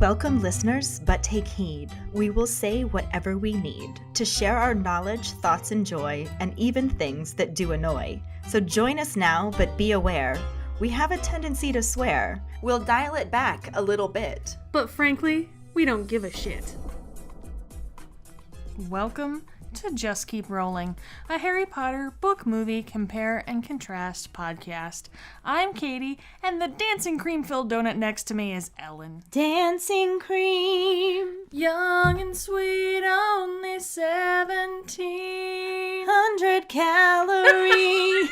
Welcome, listeners, but take heed. We will say whatever we need to share our knowledge, thoughts, and joy, and even things that do annoy. So join us now, but be aware. We have a tendency to swear. We'll dial it back a little bit. But frankly, we don't give a shit. Welcome to Just Keep Rolling, a Harry Potter book movie compare and contrast podcast. I'm Katie, and the dancing cream-filled donut next to me is Ellen. Dancing cream. Young and sweet, only 1,700 calories.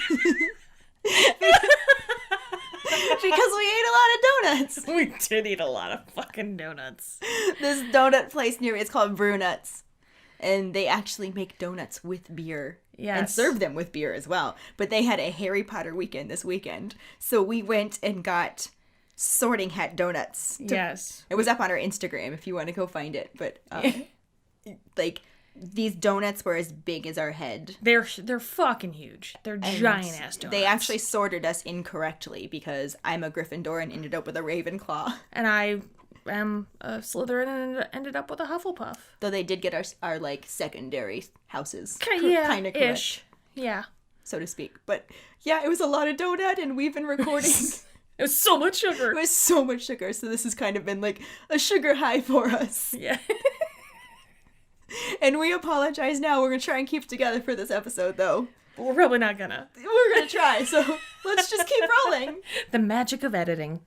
Because we ate a lot of donuts. We did eat a lot of fucking donuts. This donut place near me, it's called Brunuts. And they actually make donuts with beer. Yes. And serve them with beer as well. But they had a Harry Potter weekend this weekend. So we went and got Sorting Hat donuts. Yes. It was up on our Instagram if you want to go find it. But, like, these donuts were as big as our head. They're fucking huge. They're giant-ass donuts. They actually sorted us incorrectly because I'm a Gryffindor and ended up with a Ravenclaw. And I am a Slytherin and ended up with a Hufflepuff. Though they did get our like, secondary houses. Yeah, kind of correct. ish. Yeah. So to speak. But, yeah, it was a lot of donut, and we've been recording. It was so much sugar. It was so much sugar, so this has kind of been like a sugar high for us. Yeah. And we apologize now. We're going to try and keep it together for this episode, though. We're probably not gonna. We're going to try, so let's just keep rolling. The magic of editing.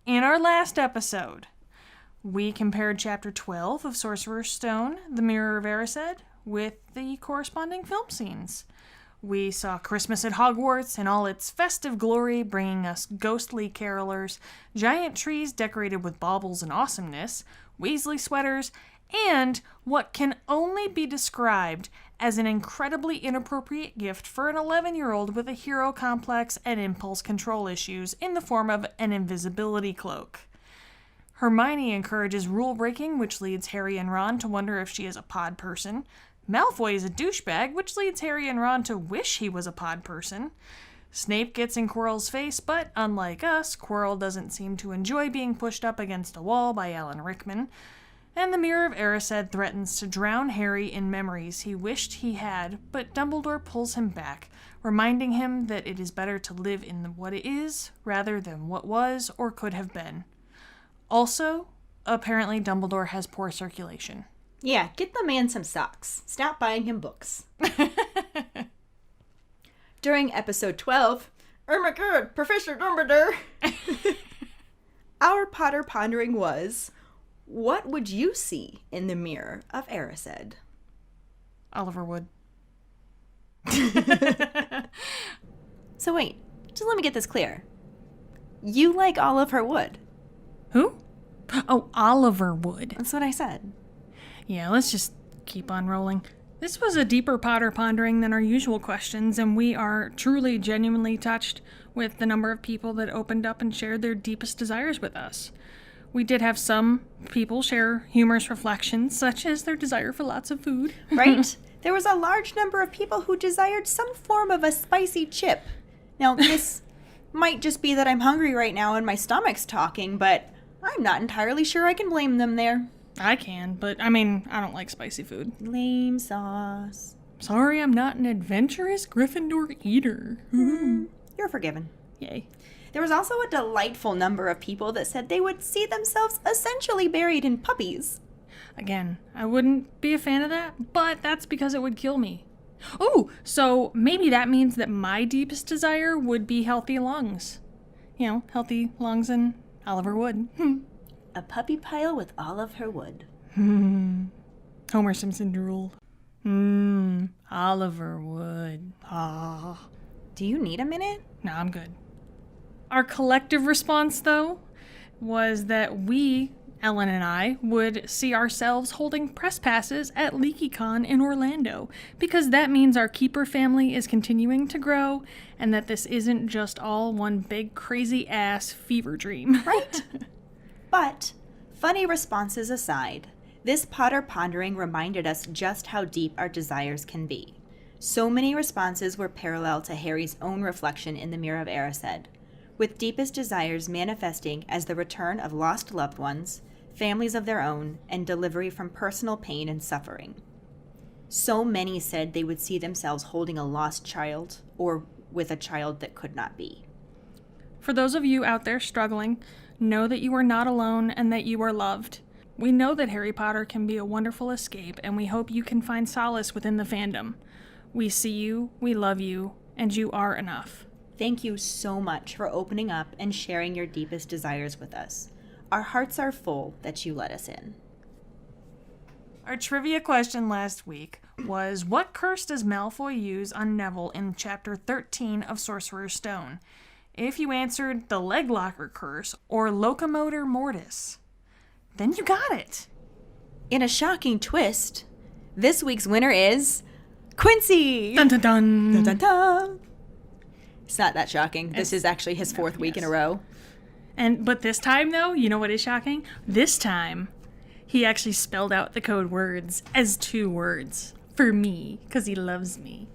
In our last episode, we compared Chapter 12 of Sorcerer's Stone, The Mirror of Erised, with the corresponding film scenes. We saw Christmas at Hogwarts in all its festive glory, bringing us ghostly carolers, giant trees decorated with baubles and awesomeness, Weasley sweaters, and what can only be described as an incredibly inappropriate gift for an 11-year-old with a hero complex and impulse control issues in the form of an invisibility cloak. Hermione encourages rule-breaking, which leads Harry and Ron to wonder if she is a pod person. Malfoy is a douchebag, which leads Harry and Ron to wish he was a pod person. Snape gets in Quirrell's face, but unlike us, Quirrell doesn't seem to enjoy being pushed up against a wall by Alan Rickman. And the Mirror of Erised threatens to drown Harry in memories he wished he had, but Dumbledore pulls him back, reminding him that it is better to live in what it is rather than what was or could have been. Also, apparently Dumbledore has poor circulation. Yeah, get the man some socks. Stop buying him books. During episode 12, oh my god, Professor Dumbledore! Our Potter pondering was, what would you see in the Mirror of Erised? Oliver Wood. So wait, just let me get this clear. You like Oliver Wood? Who? Oh, Oliver Wood. That's what I said. Yeah, let's just keep on rolling. This was a deeper Potter pondering than our usual questions, and we are truly, genuinely touched with the number of people that opened up and shared their deepest desires with us. We did have some people share humorous reflections, such as their desire for lots of food. Right? There was a large number of people who desired some form of a spicy chip. Now, this might just be that I'm hungry right now and my stomach's talking, but I'm not entirely sure I can blame them there. I can, but I mean, I don't like spicy food. Lame sauce. Sorry, I'm not an adventurous Gryffindor eater. You're forgiven. Yay. There was also a delightful number of people that said they would see themselves essentially buried in puppies. Again, I wouldn't be a fan of that, but that's because it would kill me. Oh, so maybe that means that my deepest desire would be healthy lungs. You know, healthy lungs and Oliver Wood. A puppy pile with Oliver Wood. Homer Simpson drooled. Oliver Wood. Ah. Do you need a minute? No, I'm good. Our collective response, though, was that we, Ellen and I, would see ourselves holding press passes at LeakyCon in Orlando, because that means our keeper family is continuing to grow, and that this isn't just all one big crazy-ass fever dream. Right? But, funny responses aside, this Potter pondering reminded us just how deep our desires can be. So many responses were parallel to Harry's own reflection in the Mirror of Erised. with deepest desires manifesting as the return of lost loved ones, families of their own, and delivery from personal pain and suffering. So many said they would see themselves holding a lost child or with a child that could not be. For those of you out there struggling, know that you are not alone and that you are loved. We know that Harry Potter can be a wonderful escape, and we hope you can find solace within the fandom. We see you, we love you, and you are enough. Thank you so much for opening up and sharing your deepest desires with us. Our hearts are full that you let us in. Our trivia question last week was, what curse does Malfoy use on Neville in Chapter 13 of Sorcerer's Stone? If you answered the leg locker curse or locomotor mortis, then you got it. In a shocking twist, this week's winner is Quincy! Dun dun dun! Dun dun dun! It's not that shocking. This is actually his fourth week in a row. But this time, though, you know what is shocking? This time, he actually spelled out the code words as 2 words for me, because he loves me.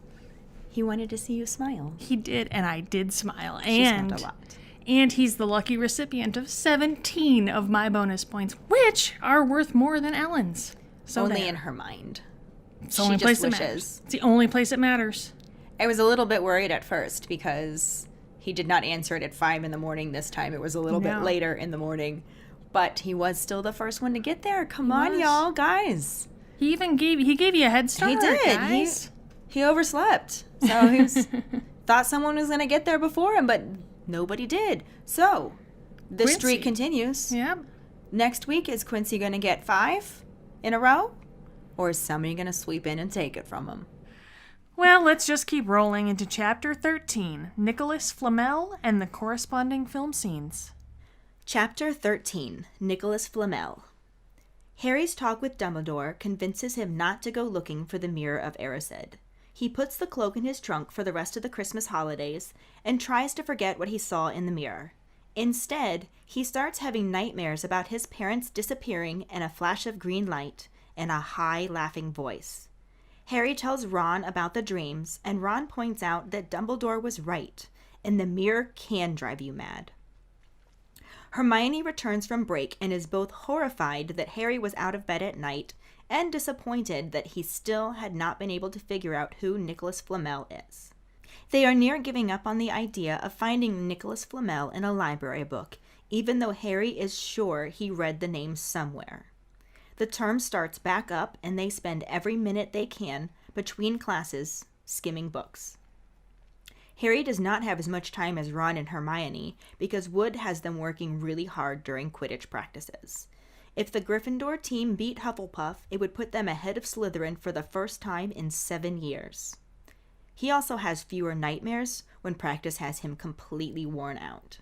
He wanted to see you smile. He did, and I did smile. She smiled a lot. And he's the lucky recipient of 17 of my bonus points, which are worth more than Ellen's. So only in her mind. It's the only place it matters. It's the only place it matters. I was a little bit worried at first because he did not answer it at 5 in the morning this time. It was a little bit later in the morning. But he was still the first one to get there. Come on, y'all, guys. He even gave you a head start. He did. Guys. He overslept. So he thought someone was going to get there before him, but nobody did. So the streak continues. Yep. Next week, is Quincy going to get 5 in a row? Or is somebody going to sweep in and take it from him? Well, let's just keep rolling into Chapter 13, Nicolas Flamel and the corresponding film scenes. Chapter 13, Nicolas Flamel. Harry's talk with Dumbledore convinces him not to go looking for the Mirror of Erised. He puts the cloak in his trunk for the rest of the Christmas holidays and tries to forget what he saw in the mirror. Instead, he starts having nightmares about his parents disappearing in a flash of green light and a high, laughing voice. Harry tells Ron about the dreams, and Ron points out that Dumbledore was right, and the mirror can drive you mad. Hermione returns from break and is both horrified that Harry was out of bed at night and disappointed that he still had not been able to figure out who Nicolas Flamel is. They are near giving up on the idea of finding Nicolas Flamel in a library book, even though Harry is sure he read the name somewhere. The term starts back up, and they spend every minute they can between classes skimming books. Harry does not have as much time as Ron and Hermione because Wood has them working really hard during Quidditch practices. If the Gryffindor team beat Hufflepuff, it would put them ahead of Slytherin for the first time in 7 years. He also has fewer nightmares when practice has him completely worn out.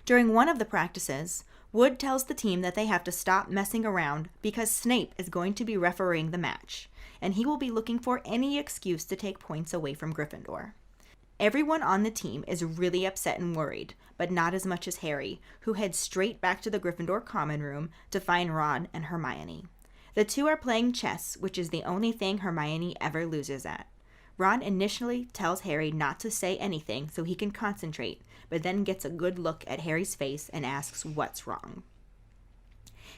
During one of the practices, Wood tells the team that they have to stop messing around because Snape is going to be refereeing the match, and he will be looking for any excuse to take points away from Gryffindor. Everyone on the team is really upset and worried, but not as much as Harry, who heads straight back to the Gryffindor common room to find Ron and Hermione. The two are playing chess, which is the only thing Hermione ever loses at. Ron initially tells Harry not to say anything so he can concentrate, but then gets a good look at Harry's face and asks what's wrong.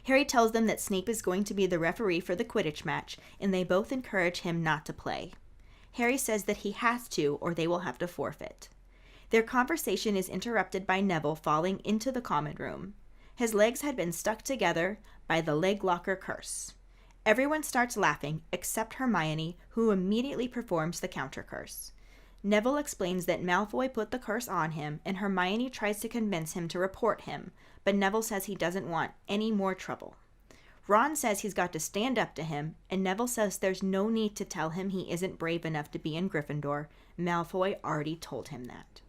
Harry tells them that Snape is going to be the referee for the Quidditch match, and they both encourage him not to play. Harry says that he has to, or they will have to forfeit. Their conversation is interrupted by Neville falling into the common room. His legs had been stuck together by the leg locker curse. Everyone starts laughing, except Hermione, who immediately performs the counter curse. Neville explains that Malfoy put the curse on him, and Hermione tries to convince him to report him, but Neville says he doesn't want any more trouble. Ron says he's got to stand up to him, and Neville says there's no need to tell him he isn't brave enough to be in Gryffindor. Malfoy already told him that.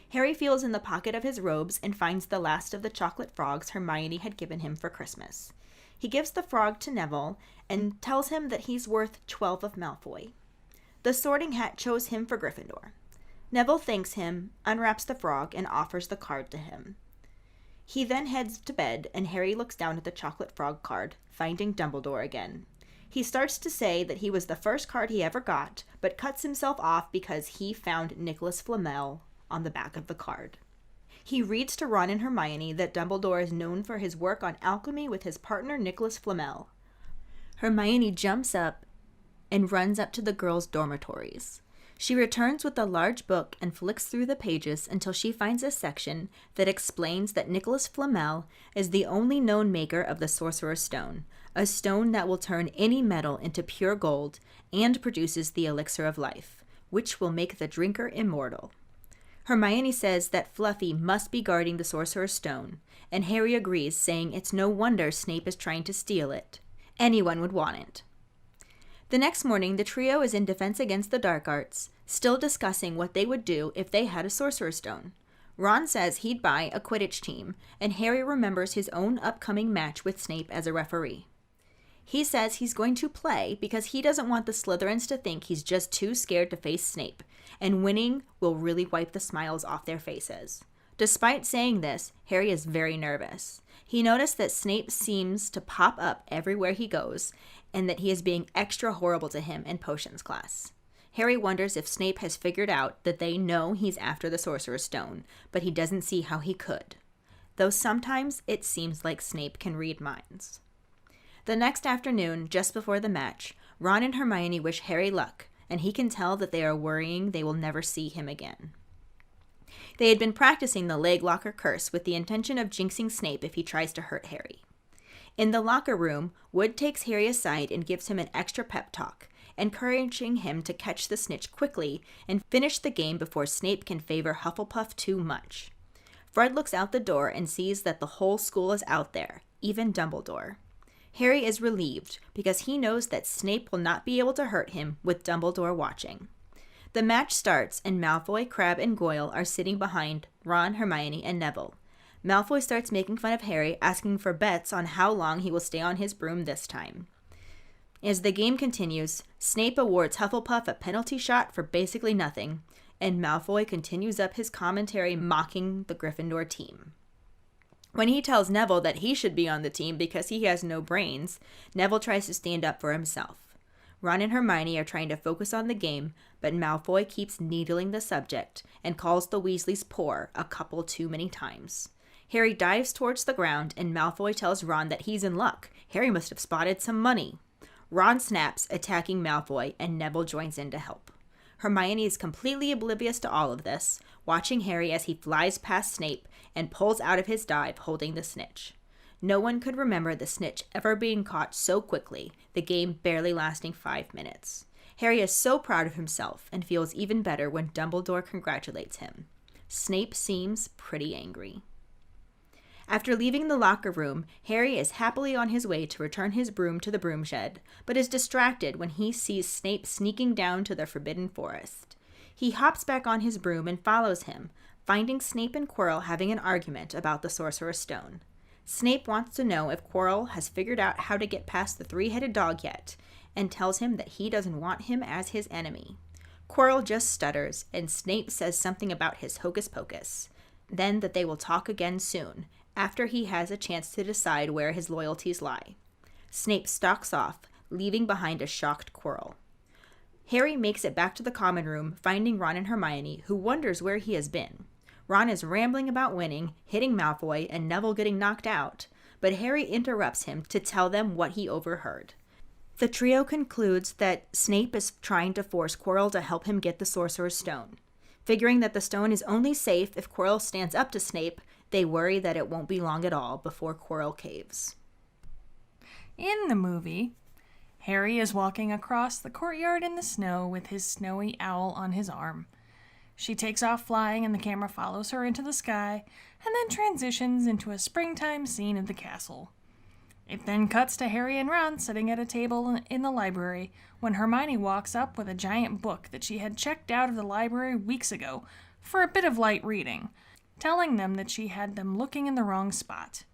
Harry feels in the pocket of his robes and finds the last of the chocolate frogs Hermione had given him for Christmas. He gives the frog to Neville and tells him that he's worth 12 of Malfoy. The Sorting Hat chose him for Gryffindor. Neville thanks him, unwraps the frog, and offers the card to him. He then heads to bed, and Harry looks down at the chocolate frog card, finding Dumbledore again. He starts to say that he was the first card he ever got, but cuts himself off because he found Nicolas Flamel on the back of the card. He reads to Ron and Hermione that Dumbledore is known for his work on alchemy with his partner Nicolas Flamel. Hermione jumps up and runs up to the girls' dormitories. She returns with a large book and flicks through the pages until she finds a section that explains that Nicolas Flamel is the only known maker of the Sorcerer's Stone, a stone that will turn any metal into pure gold and produces the elixir of life, which will make the drinker immortal. Hermione says that Fluffy must be guarding the Sorcerer's Stone, and Harry agrees, saying it's no wonder Snape is trying to steal it. Anyone would want it. The next morning, the trio is in Defense Against the Dark Arts, still discussing what they would do if they had a Sorcerer's Stone. Ron says he'd buy a Quidditch team, and Harry remembers his own upcoming match with Snape as a referee. He says he's going to play because he doesn't want the Slytherins to think he's just too scared to face Snape, and winning will really wipe the smiles off their faces. Despite saying this, Harry is very nervous. He noticed that Snape seems to pop up everywhere he goes, and that he is being extra horrible to him in potions class. Harry wonders if Snape has figured out that they know he's after the Sorcerer's Stone, but he doesn't see how he could. Though sometimes it seems like Snape can read minds. The next afternoon, just before the match, Ron and Hermione wish Harry luck, and he can tell that they are worrying they will never see him again. They had been practicing the leg locker curse with the intention of jinxing Snape if he tries to hurt Harry. In the locker room, Wood takes Harry aside and gives him an extra pep talk, encouraging him to catch the snitch quickly and finish the game before Snape can favor Hufflepuff too much. Fred looks out the door and sees that the whole school is out there, even Dumbledore. Harry is relieved because he knows that Snape will not be able to hurt him with Dumbledore watching. The match starts and Malfoy, Crabbe, and Goyle are sitting behind Ron, Hermione, and Neville. Malfoy starts making fun of Harry, asking for bets on how long he will stay on his broom this time. As the game continues, Snape awards Hufflepuff a penalty shot for basically nothing, and Malfoy continues up his commentary mocking the Gryffindor team. When he tells Neville that he should be on the team because he has no brains, Neville tries to stand up for himself. Ron and Hermione are trying to focus on the game, but Malfoy keeps needling the subject and calls the Weasleys poor a couple too many times. Harry dives towards the ground and Malfoy tells Ron that he's in luck. Harry must have spotted some money. Ron snaps, attacking Malfoy, and Neville joins in to help. Hermione is completely oblivious to all of this, watching Harry as he flies past Snape and pulls out of his dive holding the snitch. No one could remember the snitch ever being caught so quickly, the game barely lasting 5 minutes. Harry is so proud of himself and feels even better when Dumbledore congratulates him. Snape seems pretty angry. After leaving the locker room, Harry is happily on his way to return his broom to the broom shed, but is distracted when he sees Snape sneaking down to the Forbidden Forest. He hops back on his broom and follows him, finding Snape and Quirrell having an argument about the Sorcerer's Stone. Snape wants to know if Quirrell has figured out how to get past the three-headed dog yet, and tells him that he doesn't want him as his enemy. Quirrell just stutters, and Snape says something about his hocus pocus, then that they will talk again soon, after he has a chance to decide where his loyalties lie. Snape stalks off, leaving behind a shocked Quirrell. Harry makes it back to the common room, finding Ron and Hermione, who wonders where he has been. Ron is rambling about winning, hitting Malfoy, and Neville getting knocked out, but Harry interrupts him to tell them what he overheard. The trio concludes that Snape is trying to force Quirrell to help him get the Sorcerer's Stone. Figuring that the stone is only safe if Quirrell stands up to Snape, they worry that it won't be long at all before Quirrell caves. In the movie, Harry is walking across the courtyard in the snow with his snowy owl on his arm. She takes off flying and the camera follows her into the sky and then transitions into a springtime scene of the castle. It then cuts to Harry and Ron sitting at a table in the library when Hermione walks up with a giant book that she had checked out of the library weeks ago for a bit of light reading, telling them that she had them looking in the wrong spot.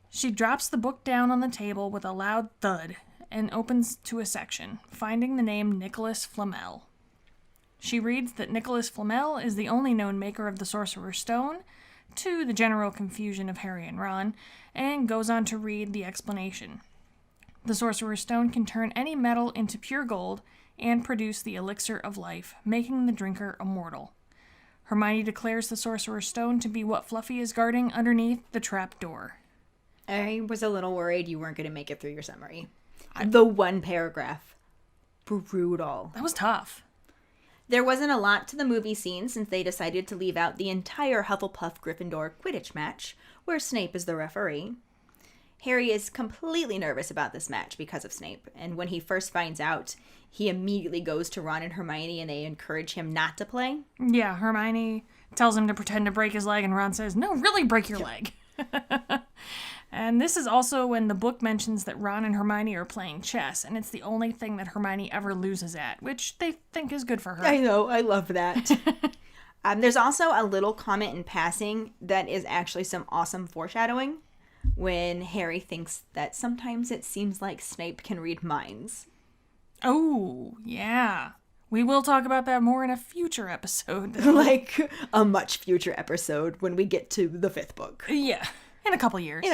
She drops the book down on the table with a loud thud and opens to a section, finding the name Nicolas Flamel. She reads that Nicolas Flamel is the only known maker of the Sorcerer's Stone, to the general confusion of Harry and Ron, and goes on to read the explanation. The Sorcerer's Stone can turn any metal into pure gold and produce the elixir of life, making the drinker immortal. Hermione declares the Sorcerer's Stone to be what Fluffy is guarding underneath the trap door. I was a little worried you weren't going to make it through your summary. The one paragraph. Brutal. That was tough. There wasn't a lot to the movie scene since they decided to leave out the entire Hufflepuff Gryffindor Quidditch match, where Snape is the referee. Harry is completely nervous about this match because of Snape, and when he first finds out, he immediately goes to Ron and Hermione and they encourage him not to play. Yeah, Hermione tells him to pretend to break his leg, and Ron says, "No, really break your leg." And this is also when the book mentions that Ron and Hermione are playing chess, and it's the only thing that Hermione ever loses at, which they think is good for her. I know, I love that. There's also a little comment in passing that is actually some awesome foreshadowing when Harry thinks that sometimes it seems like Snape can read minds. Oh, yeah. We will talk about that more in a future episode. Like a much future episode when we get to the 5th book. Yeah. In a couple years.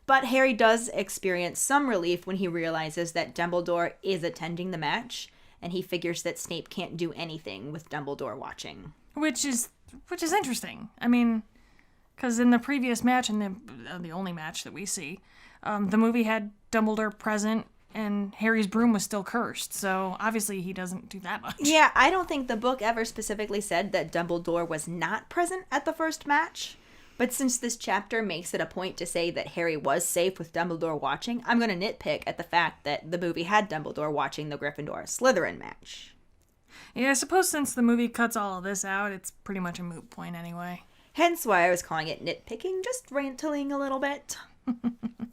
But Harry does experience some relief when he realizes that Dumbledore is attending the match, and he figures that Snape can't do anything with Dumbledore watching. Which is interesting. I mean, because in the previous match, and the only match that we see, the movie had Dumbledore present, and Harry's broom was still cursed, so obviously he doesn't do that much. Yeah, I don't think the book ever specifically said that Dumbledore was not present at the first match. But since this chapter makes it a point to say that Harry was safe with Dumbledore watching, I'm going to nitpick at the fact that the movie had Dumbledore watching the Gryffindor-Slytherin match. Yeah, I suppose since the movie cuts all of this out, it's pretty much a moot point anyway. Hence why I was calling it nitpicking, just ranting a little bit.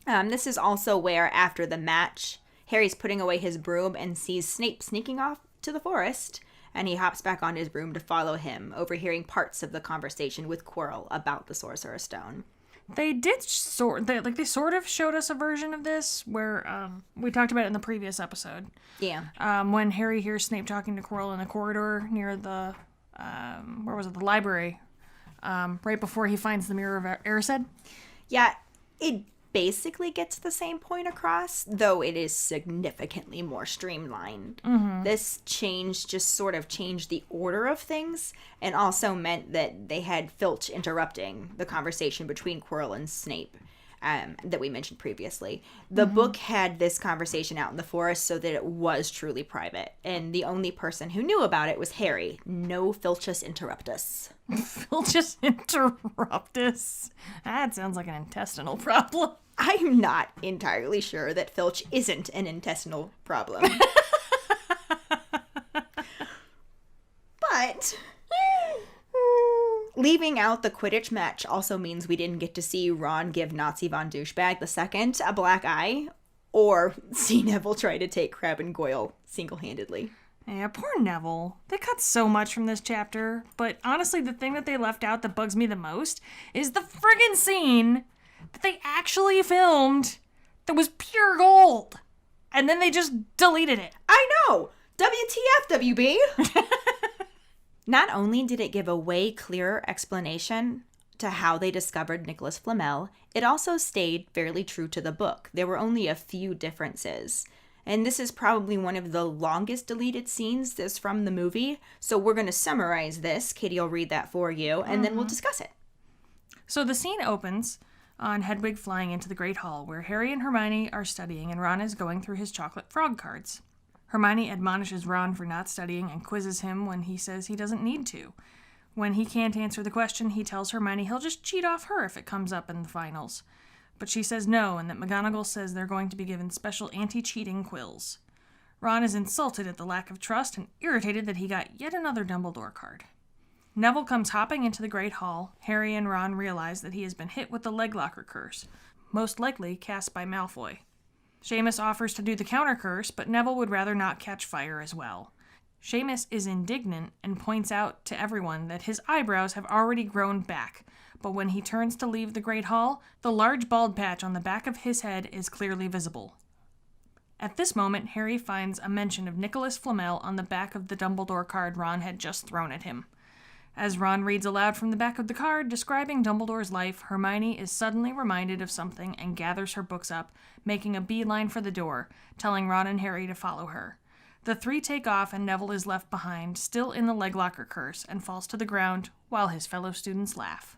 This is also where, after the match, Harry's putting away his broom and sees Snape sneaking off to the forest, and he hops back on his broom to follow him, overhearing parts of the conversation with Quirrell about the Sorcerer's Stone. They did they sort of showed us a version of this where we talked about it in the previous episode. Yeah. When Harry hears Snape talking to Quirrell in the corridor near the the library, right before he finds the Mirror of Erised. Yeah, it basically gets the same point across, though it is significantly more streamlined. Mm-hmm. This change just sort of changed the order of things, and also meant that they had Filch interrupting the conversation between Quirrell and Snape that we mentioned previously. The book had this conversation out in the forest so that it was truly private, and the only person who knew about it was Harry. No Filchus interruptus. Filchus interruptus? That sounds like an intestinal problem. I'm not entirely sure that Filch isn't an intestinal problem. But leaving out the Quidditch match also means we didn't get to see Ron give Nazi von Douchebag II a black eye, or see Neville try to take Crabbe and Goyle single-handedly. Yeah, poor Neville. They cut so much from this chapter, but honestly, the thing that they left out that bugs me the most is the friggin' scene that they actually filmed that was pure gold. And then they just deleted it. I know! WTF, WB! Not only did it give a way clearer explanation to how they discovered Nicolas Flamel, it also stayed fairly true to the book. There were only a few differences. And this is probably one of the longest deleted scenes that's from the movie. So we're going to summarize this. Katie will read that for you, and then we'll discuss it. So the scene opens on Hedwig flying into the Great Hall, where Harry and Hermione are studying and Ron is going through his chocolate frog cards. Hermione admonishes Ron for not studying and quizzes him when he says he doesn't need to. When he can't answer the question, he tells Hermione he'll just cheat off her if it comes up in the finals. But she says no, and that McGonagall says they're going to be given special anti-cheating quills. Ron is insulted at the lack of trust and irritated that he got yet another Dumbledore card. Neville comes hopping into the Great Hall. Harry and Ron realize that he has been hit with the Leglocker curse, most likely cast by Malfoy. Seamus offers to do the counter curse, but Neville would rather not catch fire as well. Seamus is indignant and points out to everyone that his eyebrows have already grown back, but when he turns to leave the Great Hall, the large bald patch on the back of his head is clearly visible. At this moment, Harry finds a mention of Nicolas Flamel on the back of the Dumbledore card Ron had just thrown at him. As Ron reads aloud from the back of the card describing Dumbledore's life, Hermione is suddenly reminded of something and gathers her books up, making a beeline for the door, telling Ron and Harry to follow her. The three take off and Neville is left behind, still in the leglocker curse, and falls to the ground while his fellow students laugh.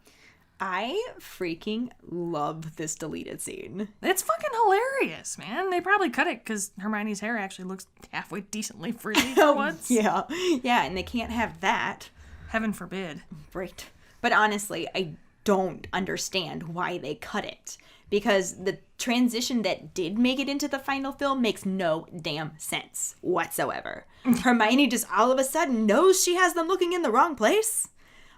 I freaking love this deleted scene. It's fucking hilarious, man. They probably cut it because Hermione's hair actually looks halfway decently frizzy for once. Yeah, and they can't have that. Heaven forbid. Right. But honestly, I don't understand why they cut it. Because the transition that did make it into the final film makes no damn sense whatsoever. Hermione just all of a sudden knows she has them looking in the wrong place.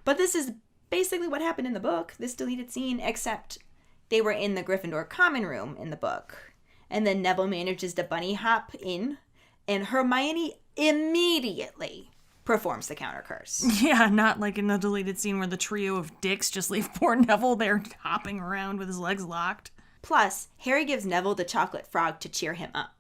But this is basically what happened in the book, this deleted scene, except they were in the Gryffindor common room in the book. And then Neville manages to bunny hop in, and Hermione immediately performs the counter curse. Yeah, not like in the deleted scene where the trio of dicks just leave poor Neville there hopping around with his legs locked. Plus, Harry gives Neville the chocolate frog to cheer him up.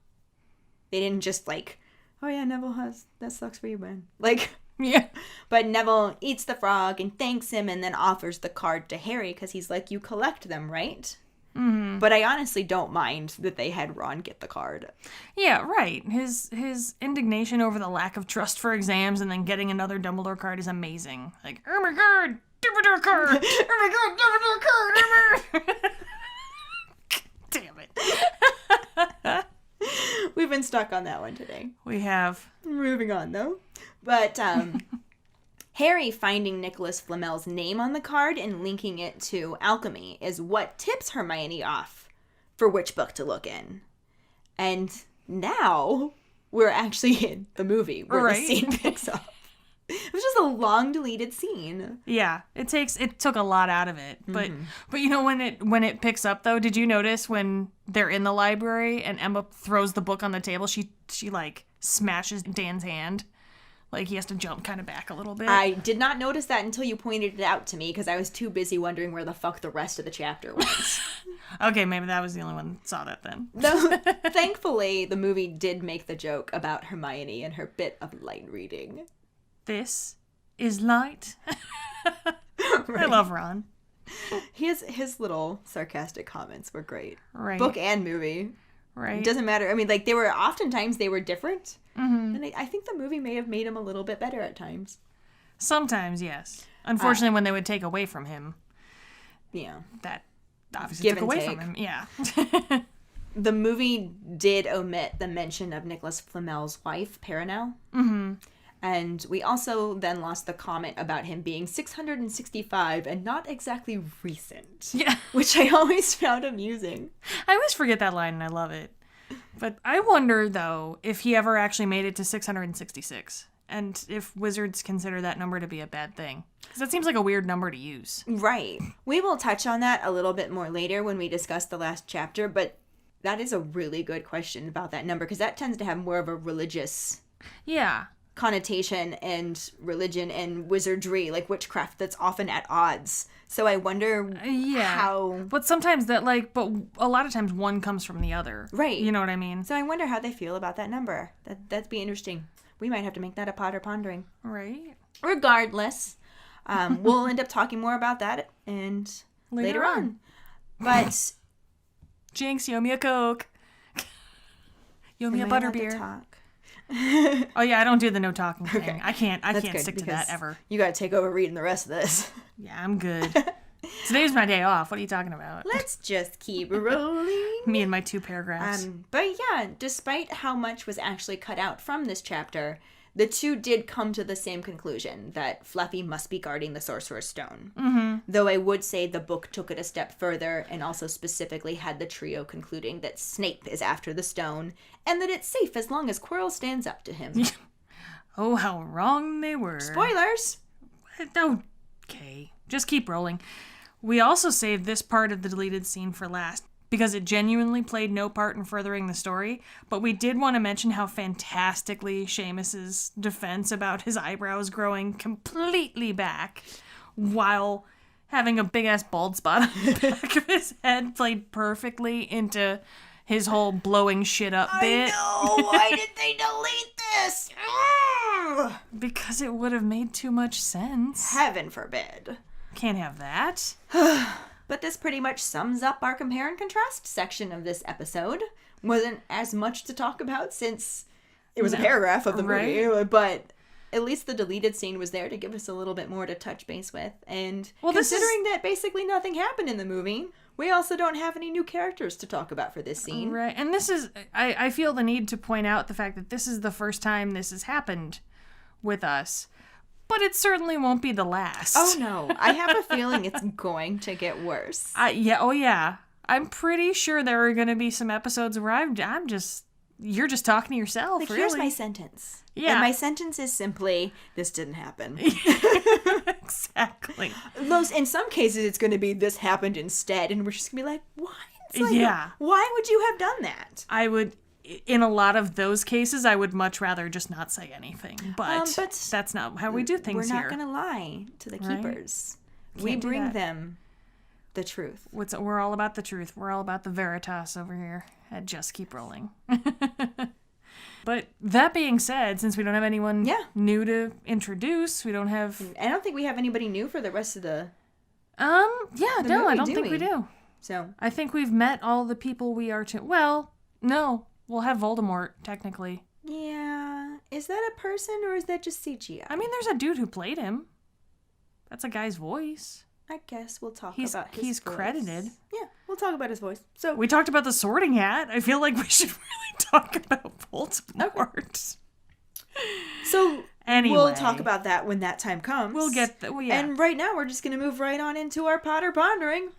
They didn't just like, oh yeah, Neville that sucks for you, man. Like... Yeah. But Neville eats the frog and thanks him and then offers the card to Harry because he's like, you collect them, right? Mm-hmm. But I honestly don't mind that they had Ron get the card. Yeah, right. His indignation over the lack of trust for exams and then getting another Dumbledore card is amazing. Like, oh my god, Dumbledore card! Oh my god, Dumbledore card! Damn it. We've been stuck on that one today. We have. Moving on, though. But Harry finding Nicolas Flamel's name on the card and linking it to alchemy is what tips Hermione off for which book to look in. And now we're actually in the movie where the scene picks up. It was just a long deleted scene. Yeah, it took a lot out of it. But but you know when it picks up though, did you notice when they're in the library and Emma throws the book on the table, she like smashes Dan's hand? Like, he has to jump kind of back a little bit. I did not notice that until you pointed it out to me, because I was too busy wondering where the fuck the rest of the chapter was. Okay, maybe that was the only one that saw that then. No, thankfully, the movie did make the joke about Hermione and her bit of light reading. This is light. I love Ron. His little sarcastic comments were great. Right. Book and movie. Right. It doesn't matter. I mean, like, oftentimes they were different. Mm-hmm. And I think the movie may have made him a little bit better at times. Sometimes, yes. Unfortunately, when they would take away from him. Yeah. That obviously took away from him. Yeah. The movie did omit the mention of Nicolas Flamel's wife, Perenelle. Mm-hmm. And we also then lost the comment about him being 665 and not exactly recent. Yeah. Which I always found amusing. I always forget that line and I love it. But I wonder, though, if he ever actually made it to 666. And if wizards consider that number to be a bad thing. Because that seems like a weird number to use. Right. We will touch on that a little bit more later when we discuss the last chapter. But that is a really good question about that number. Because that tends to have more of a religious... Yeah. connotation and religion and wizardry, like witchcraft, that's often at odds. So I wonder how... But sometimes but a lot of times one comes from the other. Right. You know what I mean? So I wonder how they feel about that number. That'd be interesting. We might have to make that a Potter Pondering. Right. Regardless, we'll end up talking more about that and later on. But... Jinx, you owe me a Coke. You owe me a butterbeer. Talk? Oh yeah, I don't do the no talking thing. Okay. I can't stick to that ever. You gotta take over reading the rest of this. Yeah, I'm good. Today's my day off. What are you talking about? Let's just keep rolling. Me and my 2 paragraphs. But yeah, despite how much was actually cut out from this chapter, the two did come to the same conclusion, that Fluffy must be guarding the Sorcerer's Stone. Mm-hmm. Though I would say the book took it a step further and also specifically had the trio concluding that Snape is after the stone and that it's safe as long as Quirrell stands up to him. Oh, how wrong they were. Spoilers! Okay, just keep rolling. We also saved this part of the deleted scene for last, because it genuinely played no part in furthering the story, but we did want to mention how fantastically Seamus's defense about his eyebrows growing completely back while having a big-ass bald spot on the back of his head played perfectly into his whole blowing shit up bit. I know! Why did they delete this? Because it would have made too much sense. Heaven forbid. Can't have that. But this pretty much sums up our compare and contrast section of this episode. Wasn't as much to talk about since It was a paragraph of the movie, Right. but at least the deleted scene was there to give us a little bit more to touch base with. And Well, considering that basically nothing happened in the movie, we also don't have any new characters to talk about for this scene. Right. And this is, I feel the need to point out the fact that this is the first time this has happened with us. But it certainly won't be the last. Oh no, I have a feeling it's going to get worse. Yeah. I'm pretty sure there are going to be some episodes where you're just talking to yourself, Like, really. here's my sentence. Yeah. And my sentence is simply, this didn't happen. Exactly. In some cases, it's going to be, this happened instead. And we're just going to be like, why? It's like, Yeah. Why would you have done that? I would, in a lot of those cases, I would much rather just not say anything. But that's not how we do things here. We're not going to lie to the Right? keepers. Can't We do bring that. them the truth. We're all about the truth. We're all about the veritas over here at Just Keep Rolling. But that being said, since we don't have anyone new to introduce, we don't have... I don't think we have anybody new for the rest of the... I movie, don't do think we? we do. So, I think we've met all the people we are to... Well, no. We'll have Voldemort, technically. yeah. Is that a person or is that just CGI? I mean, there's a dude who played him. That's a guy's voice. I guess we'll talk He's about his he's voice. credited. Yeah, we'll talk about his voice. So, We talked about the Sorting Hat. I feel like we should really talk about Voldemort. So Anyway. we'll talk about that when that time comes. We'll get... yeah. And right now, we're just going to move right on into our Potter Pondering.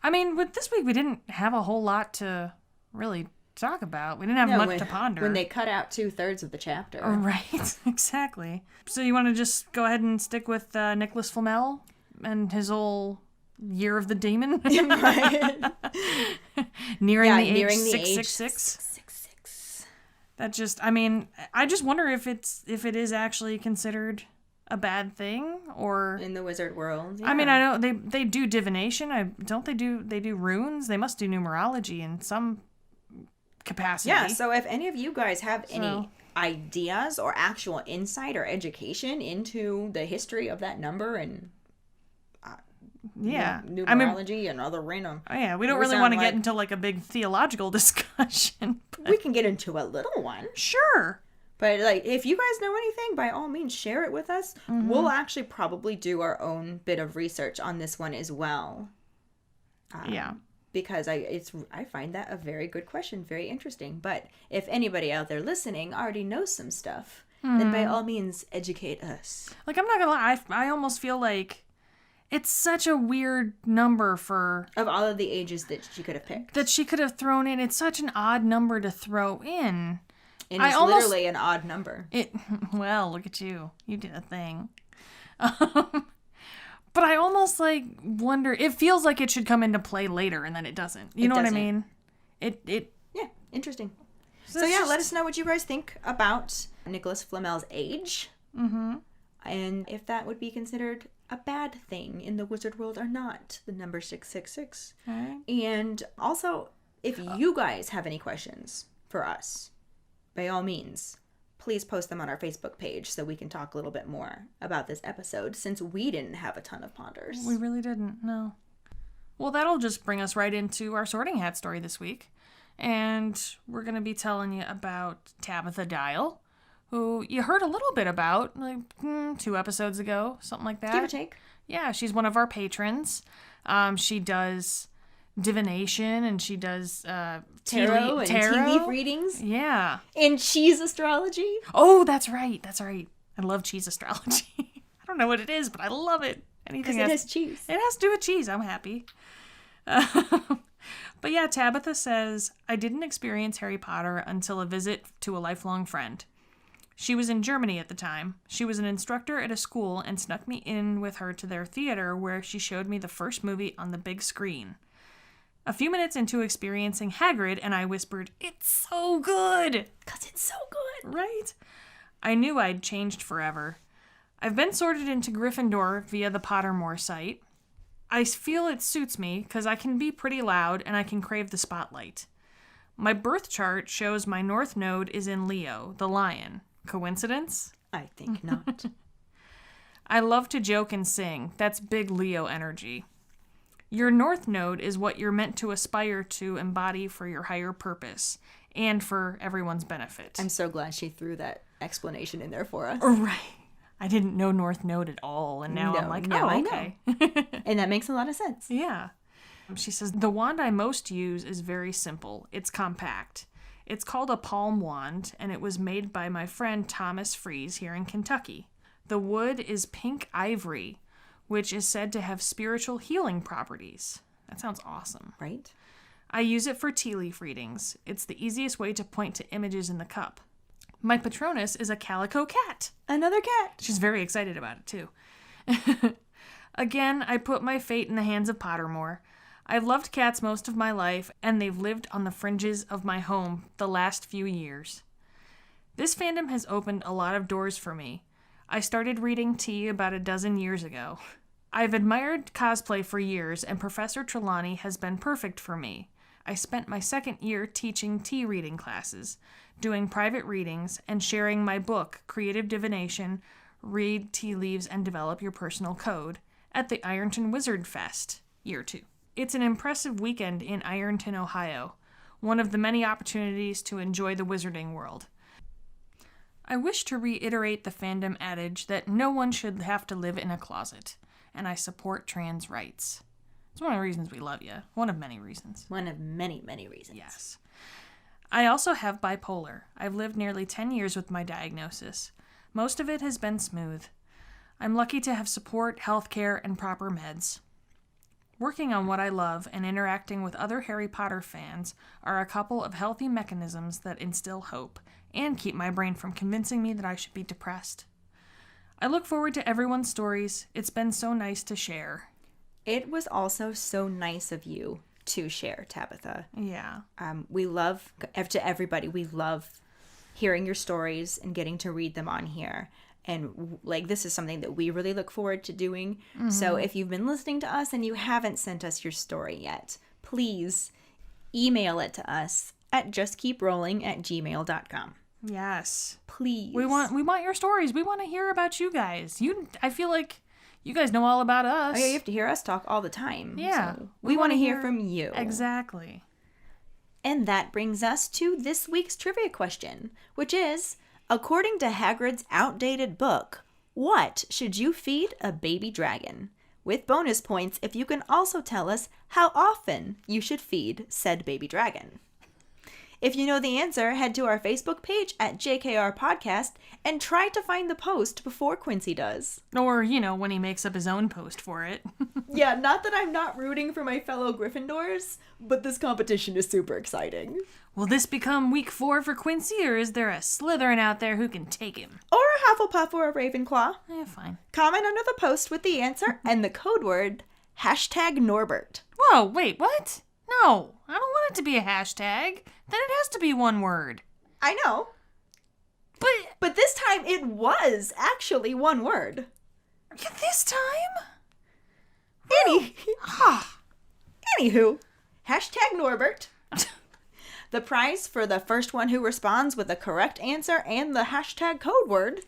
I mean, with this week, we didn't have a whole lot to really talk about. We didn't have much to ponder. When they cut out 2/3 of the chapter. Right, exactly. So you want to just go ahead and stick with Nicolas Flamel and his whole Year of the Demon? Right. nearing the nearing age the age 666. 666. That just, I mean, I just wonder if it is actually considered a bad thing, or... In the wizard world. I mean, I know they do divination. They do runes. They must do numerology in some capacity. Yeah, so if any of you guys have any ideas or actual insight or education into the history of that number and numerology and other random... Oh, yeah, we don't really want to get into like a big theological discussion. We can get into a little one. Sure. But like, if you guys know anything, by all means, share it with us. Mm-hmm. We'll actually probably do our own bit of research on this one as well. Yeah. Because I find that a very good question, very interesting. But if anybody out there listening already knows some stuff, then by all means, educate us. Like, I'm not gonna lie, I almost feel like it's such a weird number for... Of all of the ages that she could have picked. That she could have thrown in. It's such an odd number to throw in. And it's literally an odd number. Well, look at you. You did a thing. But I almost like wonder, it feels like it should come into play later and then it doesn't. You know what I mean? Yeah, interesting. So yeah, let us know what you guys think about Nicolas Flamel's age. Mm-hmm. And if that would be considered a bad thing in the wizard world or not, the number 666. Right. And also, if you guys have any questions for us, by all means, please post them on our Facebook page so we can talk a little bit more about this episode, since we didn't have a ton of ponders. We really didn't, no. Well, that'll just bring us right into our Sorting Hat story this week. And we're going to be telling you about Tabitha Dial, who you heard a little bit about, like 2 episodes ago, something like that. Give or take. Yeah, she's one of our patrons. She does divination, and she does Tarot and tea leaf readings. Yeah. And cheese astrology. Oh, that's right. I love cheese astrology. I don't know what it is, but I love it. Because it has cheese. It has to do with cheese. I'm happy. But yeah, Tabitha says, I didn't experience Harry Potter until a visit to a lifelong friend. She was in Germany at the time. She was an instructor at a school and snuck me in with her to their theater, where she showed me the first movie on the big screen. A few minutes into experiencing Hagrid, and I whispered, "It's so good!" Because it's so good. Right? I knew I'd changed forever. I've been sorted into Gryffindor via the Pottermore site. I feel it suits me because I can be pretty loud and I can crave the spotlight. My birth chart shows my North Node is in Leo, the lion. Coincidence? I think not. I love to joke and sing. That's big Leo energy. Your North Node is what you're meant to aspire to embody for your higher purpose and for everyone's benefit. I'm so glad she threw that explanation in there for us. Right. I didn't know North Node at all, and now I'm like, now oh, I okay. know. And that makes a lot of sense. Yeah. She says, the wand I most use is very simple. It's compact. It's called a palm wand, and it was made by my friend Thomas Fries here in Kentucky. The wood is pink ivory, which is said to have spiritual healing properties. That sounds awesome. Right? I use it for tea leaf readings. It's the easiest way to point to images in the cup. My Patronus is a calico cat. Another cat. She's very excited about it, too. Again, I put my fate in the hands of Pottermore. I've loved cats most of my life, and they've lived on the fringes of my home the last few years. This fandom has opened a lot of doors for me. I started reading tea about a dozen years ago. I've admired cosplay for years, and Professor Trelawney has been perfect for me. I spent my second year teaching tea reading classes, doing private readings, and sharing my book, Creative Divination, Read Tea Leaves and Develop Your Personal Code, at the Ironton Wizard Fest, Year 2. It's an impressive weekend in Ironton, Ohio, one of the many opportunities to enjoy the wizarding world. I wish to reiterate the fandom adage that no one should have to live in a closet, and I support trans rights. It's one of the reasons we love you. One of many reasons. One of many, many reasons. Yes. I also have bipolar. I've lived nearly 10 years with my diagnosis. Most of it has been smooth. I'm lucky to have support, healthcare, and proper meds. Working on what I love and interacting with other Harry Potter fans are a couple of healthy mechanisms that instill hope and keep my brain from convincing me that I should be depressed. I look forward to everyone's stories. It's been so nice to share. It was also so nice of you to share, Tabitha. Yeah. We love, to everybody, we love hearing your stories and getting to read them on here. And like, this is something that we really look forward to doing. Mm-hmm. So if you've been listening to us and you haven't sent us your story yet, please email it to us at justkeeprolling@gmail.com. Yes. Please. We want your stories. We want to hear about you guys. I feel like you guys know all about us. Oh, yeah, you have to hear us talk all the time. Yeah. So we want to hear from you. Exactly. And that brings us to this week's trivia question, which is, according to Hagrid's outdated book, what should you feed a baby dragon? With bonus points if you can also tell us how often you should feed said baby dragon. If you know the answer, head to our Facebook page at JKR Podcast and try to find the post before Quincy does. Or, when he makes up his own post for it. Yeah, not that I'm not rooting for my fellow Gryffindors, but this competition is super exciting. Will this become week 4 for Quincy, or is there a Slytherin out there who can take him? Or a Hufflepuff or a Ravenclaw. Fine. Comment under the post with the answer and the code word #Norbert. Whoa, wait, what? No, I don't want it to be a hashtag. Then it has to be one word. I know. But this time it was actually one word. This time? Anywho, #Norbert. The prize for the first one who responds with the correct answer and the hashtag code word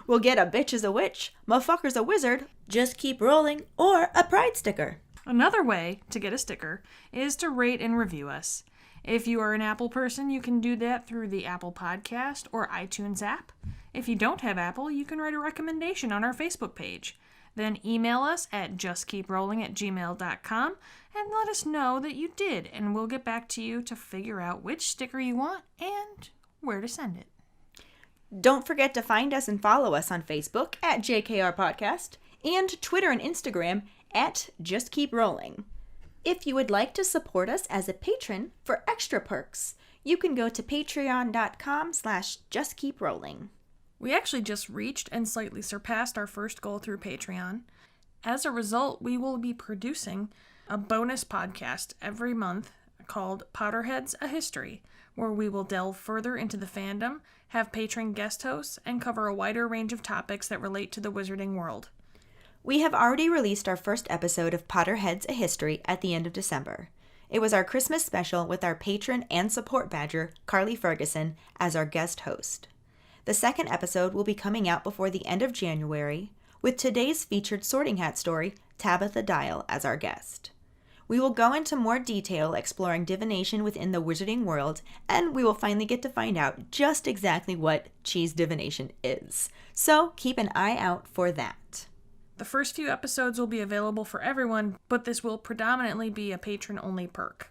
will get a bitch is a witch, motherfucker's a wizard, just keep rolling, or a pride sticker. Another way to get a sticker is to rate and review us. If you are an Apple person, you can do that through the Apple Podcast or iTunes app. If you don't have Apple, you can write a recommendation on our Facebook page. Then email us at justkeeprolling@gmail.com and let us know that you did, and we'll get back to you to figure out which sticker you want and where to send it. Don't forget to find us and follow us on Facebook at JKR Podcast and Twitter and Instagram at Just Keep Rolling. If you would like to support us as a patron for extra perks, you can go to patreon.com/justkeeprolling. We actually just reached and slightly surpassed our first goal through Patreon. As a result, we will be producing a bonus podcast every month called Potterheads: A History, where we will delve further into the fandom, have patron guest hosts, and cover a wider range of topics that relate to the wizarding world. We have already released our first episode of Potterheads: A History at the end of December. It was our Christmas special with our patron and support badger, Carly Ferguson, as our guest host. The second episode will be coming out before the end of January, with today's featured Sorting Hat story, Tabitha Dial, as our guest. We will go into more detail exploring divination within the wizarding world, and we will finally get to find out just exactly what cheese divination is. So keep an eye out for that. The first few episodes will be available for everyone, but this will predominantly be a patron-only perk.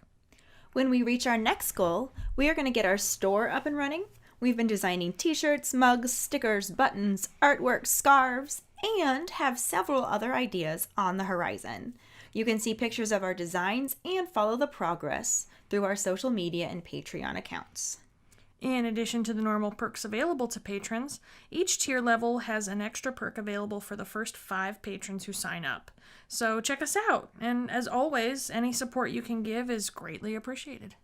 When we reach our next goal, we are going to get our store up and running. We've been designing t-shirts, mugs, stickers, buttons, artwork, scarves, and have several other ideas on the horizon. You can see pictures of our designs and follow the progress through our social media and Patreon accounts. In addition to the normal perks available to patrons, each tier level has an extra perk available for the first 5 patrons who sign up. So check us out, and as always, any support you can give is greatly appreciated.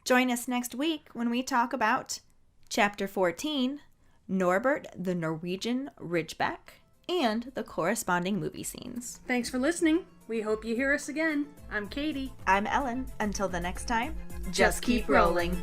Join us next week when we talk about Chapter 14, Norbert the Norwegian Ridgeback, and the corresponding movie scenes. Thanks for listening. We hope you hear us again. I'm Katie. I'm Ellen. Until the next time, just keep rolling.